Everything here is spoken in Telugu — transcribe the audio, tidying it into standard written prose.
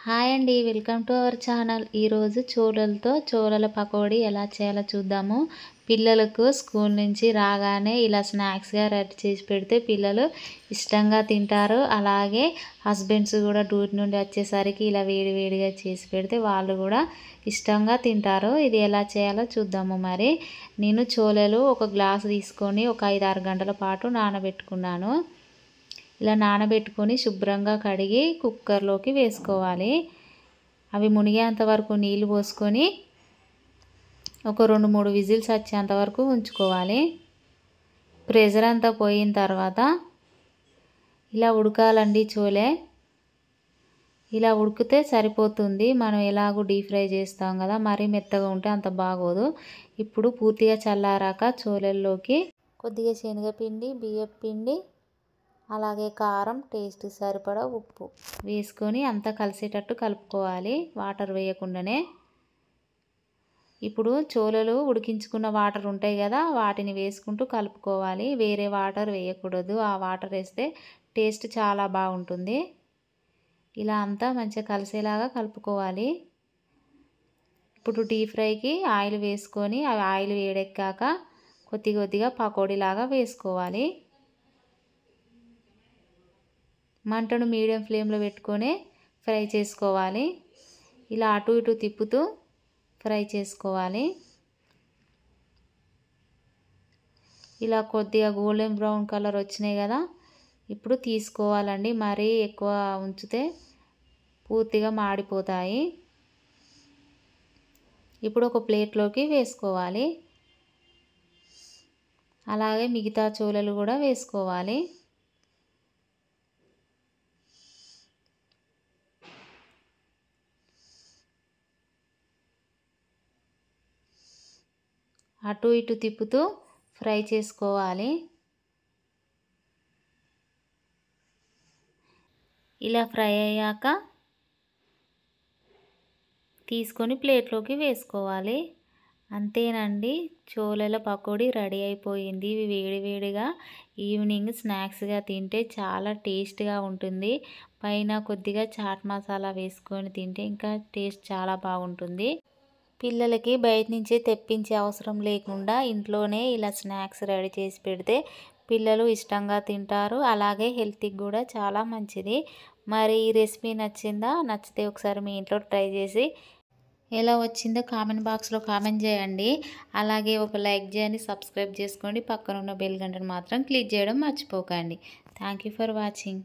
హాయ్ అండి, వెల్కమ్ టు అవర్ ఛానల్. ఈరోజు చోళల పకోడీ ఎలా చేయాలో చూద్దాము. పిల్లలకు స్కూల్ నుంచి రాగానే ఇలా స్నాక్స్గా రెడీ చేసి పెడితే పిల్లలు ఇష్టంగా తింటారు. అలాగే హస్బెండ్స్ కూడా డ్యూటీ నుండి వచ్చేసరికి ఇలా వేడివేడిగా చేసి పెడితే వాళ్ళు కూడా ఇష్టంగా తింటారు. ఇది ఎలా చేయాలో చూద్దాము. మరి నేను చోళలు ఒక గ్లాసు తీసుకొని ఒక 5-6 గంటల పాటు నానబెట్టుకున్నాను. ఇలా నానబెట్టుకొని శుభ్రంగా కడిగి కుక్కర్లోకి వేసుకోవాలి. అవి మునిగేంత వరకు నీళ్ళు పోసుకొని ఒక 2-3 విజిల్స్ వచ్చేంత వరకు ఉంచుకోవాలి. ప్రెషర్ అంతా పోయిన తర్వాత ఇలా ఉడకాలండి చోలే. ఇలా ఉడికితే సరిపోతుంది. మనం ఎలాగో డీప్ ఫ్రై చేస్తాం కదా, మరీ మెత్తగా ఉంటే అంత బాగోదు. ఇప్పుడు పూర్తిగా చల్లారాక చోలల్లోకి కొద్దిగా శనగపిండి, బియ్యపు పిండి, అలాగే కారం, టేస్ట్ సరిపడా ఉప్పు వేసుకొని అంతా కలిసేటట్టు కలుపుకోవాలి, వాటర్ వేయకుండానే. ఇప్పుడు చోళలు ఉడికించుకున్న వాటర్ ఉంటాయి కదా, వాటిని వేసుకుంటూ కలుపుకోవాలి. వేరే వాటర్ వేయకూడదు. ఆ వాటర్ వేస్తే టేస్ట్ చాలా బాగుంటుంది. ఇలా అంతా మంచిగా కలిసేలాగా కలుపుకోవాలి. ఇప్పుడు డీప్ ఫ్రైకి ఆయిల్ వేసుకొని అవి ఆయిల్ వేడెక్కాక కొద్దిగా పకోడీలాగా వేసుకోవాలి. మంటను మీడియం ఫ్లేమ్లో పెట్టుకొని ఫ్రై చేసుకోవాలి. ఇలా అటు ఇటు తిప్పుతూ ఫ్రై చేసుకోవాలి. ఇలా కొద్దిగా గోల్డెన్ బ్రౌన్ కలర్ వచ్చినాయి కదా, ఇప్పుడు తీసుకోవాలండి. మరీ ఎక్కువ ఉంచితే పూర్తిగా మాడిపోతాయి. ఇప్పుడు ఒక ప్లేట్లోకి వేసుకోవాలి. అలాగే మిగతా చోళలు కూడా వేసుకోవాలి. అటు ఇటు తిప్పుతూ ఫ్రై చేసుకోవాలి. ఇలా ఫ్రై అయ్యాక తీసుకొని ప్లేట్లోకి వేసుకోవాలి. అంతేనండి, చోళల పకోడీ రెడీ అయిపోయింది. ఇవి వేడివేడిగా ఈవినింగ్ స్నాక్స్గా తింటే చాలా టేస్ట్గా ఉంటుంది. పైన కొద్దిగా చాట్ మసాలా వేసుకొని తింటే ఇంకా టేస్ట్ చాలా బాగుంటుంది. పిల్లలకి బయట నుంచే తెప్పించే అవసరం లేకుండా ఇంట్లోనే ఇలా స్నాక్స్ రెడీ చేసి పెడితే పిల్లలు ఇష్టంగా తింటారు. అలాగే హెల్త్కి కూడా చాలా మంచిది. మరి ఈ రెసిపీ నచ్చిందా? నచ్చితే ఒకసారి మీ ఇంట్లో ట్రై చేసి ఎలా వచ్చిందో కామెంట్ బాక్స్లో కామెంట్ చేయండి. అలాగే ఒక లైక్ చేయండి, సబ్స్క్రైబ్ చేసుకోండి. పక్కన ఉన్న బెల్ గంటను మాత్రం క్లిక్ చేయడం మర్చిపోకండి. Thank you for watching.